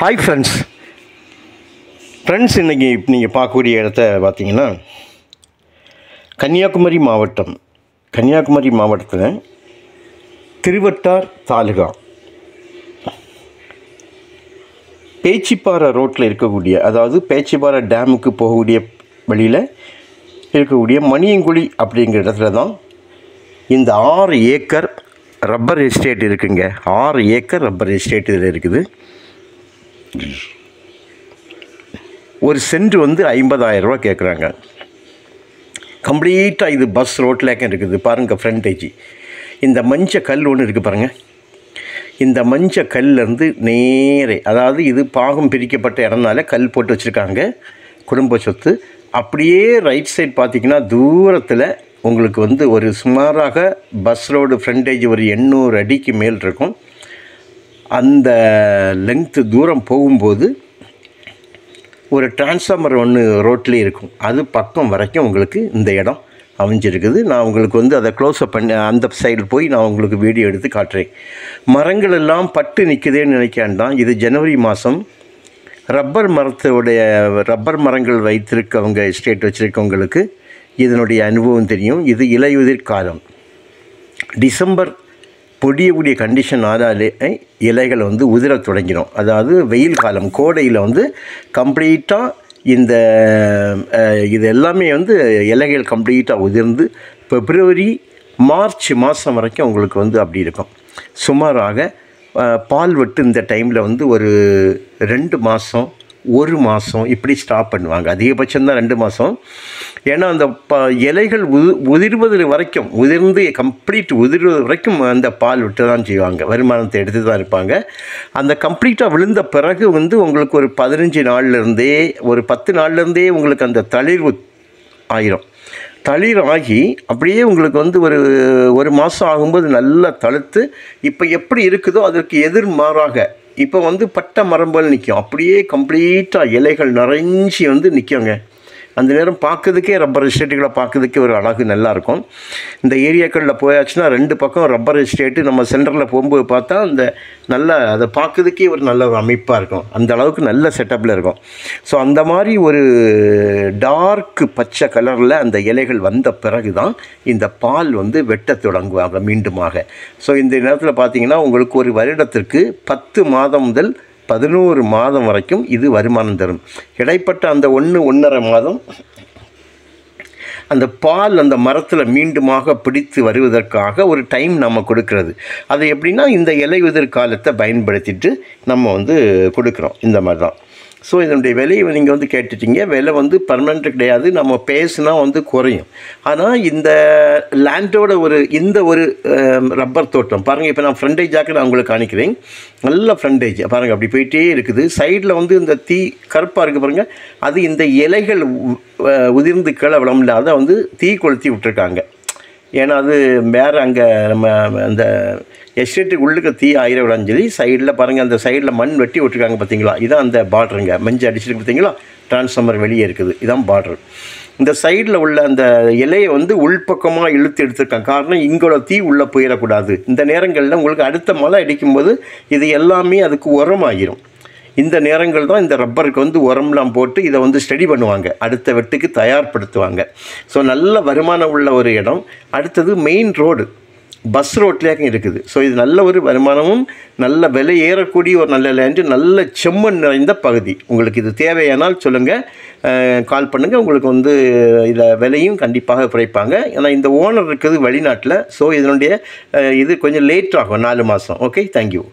Hi friends, இன்றைக்கி நீங்கள் பார்க்கக்கூடிய இடத்த பார்த்தீங்கன்னா கன்னியாகுமரி மாவட்டத்தில் திருவட்டார் தாலுகா பேச்சிப்பாறை ரோட்டில் இருக்கக்கூடிய, அதாவது பேச்சிப்பாறை டேமுக்கு போகக்கூடிய வழியில் இருக்கக்கூடிய மணியங்குழி அப்படிங்கிற இடத்துல தான் இந்த 6 ஏக்கர் ரப்பர் எஸ்டேட் இருக்குங்க. 6 ஏக்கர் ரப்பர் எஸ்டேட் இதில் இருக்குது. ஒரு சென்ட் வந்து 50,000 ரூபா கேட்குறாங்க. கம்ப்ளீட்டாக இது பஸ் ரோட்லேக்க இருக்குது. பாருங்கள் ஃப்ரண்டேஜ். இந்த மஞ்சள் கல் ஒன்று இருக்குது பாருங்கள். இந்த மஞ்சள் கல்லேருந்து நேரே, அதாவது இது பாகம் பிரிக்கப்பட்ட இடம்னால கல் போட்டு வச்சுருக்காங்க, குடும்ப சொத்து. அப்படியே ரைட் சைட் பார்த்திங்கன்னா தூரத்தில் உங்களுக்கு வந்து ஒரு சுமாராக பஸ் ரோடு ஃப்ரண்டேஜ் ஒரு 800 அடிக்கு மேல் இருக்கும். அந்த லெங்க்த்து தூரம் போகும்போது ஒரு டிரான்ஸ்ஃபார்மர் ஒன்று ரோட்லேயே இருக்கும். அது பக்கம் வரைக்கும் உங்களுக்கு இந்த இடம் அமைஞ்சிருக்குது. நான் உங்களுக்கு வந்து அதை க்ளோஸ்அப் பண்ணி அந்த சைடில் போய் நான் உங்களுக்கு வீடியோ எடுத்து காட்டுறேன். மரங்கள் எல்லாம் பட்டு நிற்குதேன்னு நினைக்காண்டான். இது ஜனவரி மாதம். ரப்பர் மரங்கள் வைத்திருக்கவங்க, எஸ்டேட் வச்சுருக்கவங்களுக்கு இதனுடைய அனுபவம் தெரியும். இது இலையுதிர் காலம். டிசம்பர் பொடியக்கூடிய கண்டிஷன் ஆனாலே இலைகள் வந்து உதிர தொடங்கிடும். அதாவது வெயில் காலம், கோடையில் வந்து கம்ப்ளீட்டாக இது எல்லாமே வந்து இலைகள் கம்ப்ளீட்டாக உதிர்ந்து பிப்ரவரி மார்ச் மாதம் வரைக்கும் உங்களுக்கு வந்து அப்படி இருக்கும். சுமாராக பால் வெட்டு இந்த டைமில் வந்து ஒரு 2 மாதம் 1 மாதம் இப்படி ஸ்டாப் பண்ணுவாங்க. அதிகபட்சம் தான் 2 மாதம். ஏன்னா அந்த இலைகள் உதிர்வது வரைக்கும், உதிர்ந்து கம்ப்ளீட் உதிர்வது வரைக்கும் அந்த பால் விட்டு தான் செய்வாங்க. வருமானத்தை எடுத்து தான் இருப்பாங்க. அந்த கம்ப்ளீட்டாக விழுந்த பிறகு வந்து உங்களுக்கு ஒரு 15 நாள்லேருந்தே ஒரு 10 நாள்லேருந்தே உங்களுக்கு அந்த தளிர்வு ஆயிரும். தளிர் ஆகி அப்படியே உங்களுக்கு வந்து ஒரு மாதம் ஆகும்போது நல்லா தழுத்து இப்போ எப்படி இருக்குதோ அதற்கு எதிர்மாறாக இப்போ வந்து பட்டை மரம்பல் நிற்கும். அப்படியே கம்ப்ளீட்டாக இலைகள் நிறைஞ்சி வந்து நிற்குங்க. அந்த நேரம் பார்க்குறதுக்கே ரப்பர் எஸ்டேட்டுகளை பார்க்குறதுக்கே ஒரு அழகு நல்லாயிருக்கும். இந்த ஏரியாக்களில் போயாச்சுன்னா 2 பக்கம் ரப்பர் எஸ்டேட்டு. நம்ம சென்டரில் போகும்போது பார்த்தா அந்த அதை பார்க்குறதுக்கே ஒரு நல்ல ஒரு அமைப்பாக இருக்கும். அந்த அளவுக்கு நல்ல செட்டப்பில் இருக்கும். ஸோ அந்த மாதிரி ஒரு டார்க் பச்சை கலரில் அந்த இலைகள் வந்த பிறகு தான் இந்த பால் வந்து வெட்ட தொடங்குவாங்க மீண்டுமாக. ஸோ இந்த நேரத்தில் பார்த்திங்கன்னா உங்களுக்கு ஒரு வருடத்திற்கு 10 மாதம் முதல் 11 மாதம் வரைக்கும் இது வருமானம் தரும். இடைப்பட்ட அந்த 1-1.5 மாதம் அந்த பால் அந்த மரத்தில் மீண்டுமாக பிடித்து வருவதற்காக ஒரு டைம் நம்ம கொடுக்கறது. அது எப்படின்னா இந்த இலையுதிர் காலத்தை பயன்படுத்திட்டு நம்ம வந்து கொடுக்குறோம். இந்த மாதிரி தான். ஸோ இதனுடைய விலையை நீங்கள் வந்து கேட்டுட்டீங்க. விலை வந்து பர்மனெண்ட் கிடையாது. நம்ம பேசுனா வந்து குறையும். ஆனால் இந்த லேண்டோட இந்த ஒரு ரப்பர் தோட்டம் பாருங்கள். இப்போ நான் ஃப்ரண்டேஜாக நான் உங்களுக்கு காணிக்கிறேன். நல்ல ஃப்ரண்டேஜ் பாருங்கள். அப்படி போயிட்டே இருக்குது. சைடில் வந்து இந்த கருப்பாக இருக்குது பாருங்கள். அது இந்த இலைகள் உதிர்ந்து கீழே விளம்பல அதை வந்து தீ கொளுத்தி விட்டுருக்காங்க. ஏன்னா அது வேறு அங்கே நம்ம அந்த எஸ்டேட்டுக்கு உள்ளுக்கு தீ ஆயிர விடான்னு சொல்லி சைடில் பாருங்கள். அந்த சைடில் மண் வெட்டி விட்டுருக்காங்க பார்த்தீங்களா. இதான் அந்த பார்டருங்க. மஞ்சள் அடிச்சுட்டு பார்த்தீங்களா, டிரான்ஸ்ஃபார்மர் வெளியே இருக்குது. இதான் பார்டர். இந்த சைடில் உள்ள அந்த இலையை வந்து உள்பக்கமாக இழுத்து எடுத்துருக்காங்க. காரணம் இங்கோட தீ உள்ளே போயிடக்கூடாது. இந்த நேரங்களில் உங்களுக்கு அடுத்த மழை அடிக்கும்போது இது எல்லாமே அதுக்கு உரமாகிரும். இந்த நேரங்கள் தான் இந்த ரப்பருக்கு வந்து உரம்லாம் போட்டு இதை வந்து ஸ்டடி பண்ணுவாங்க, அடுத்த வெட்டுக்கு தயார்படுத்துவாங்க. ஸோ நல்ல வருமானம் உள்ள ஒரு இடம். அடுத்தது மெயின் ரோடு, பஸ் ரோட்லேயும் இருக்குது. ஸோ இது நல்ல ஒரு வருமானமும் நல்ல விலை ஏறக்கூடிய ஒரு நல்ல லேண்டு, நல்ல செம்மண் நிறைந்த பகுதி. உங்களுக்கு இது தேவையானால் சொல்லுங்கள், கால் பண்ணுங்கள். உங்களுக்கு வந்து இதை விலையும் கண்டிப்பாக குறைப்பாங்க. ஏன்னா இந்த ஓனர் இருக்குது வெளிநாட்டில். ஸோ இதனுடைய இது கொஞ்சம் லேட் ஆகும், 4 மாதம். Okay, thank you.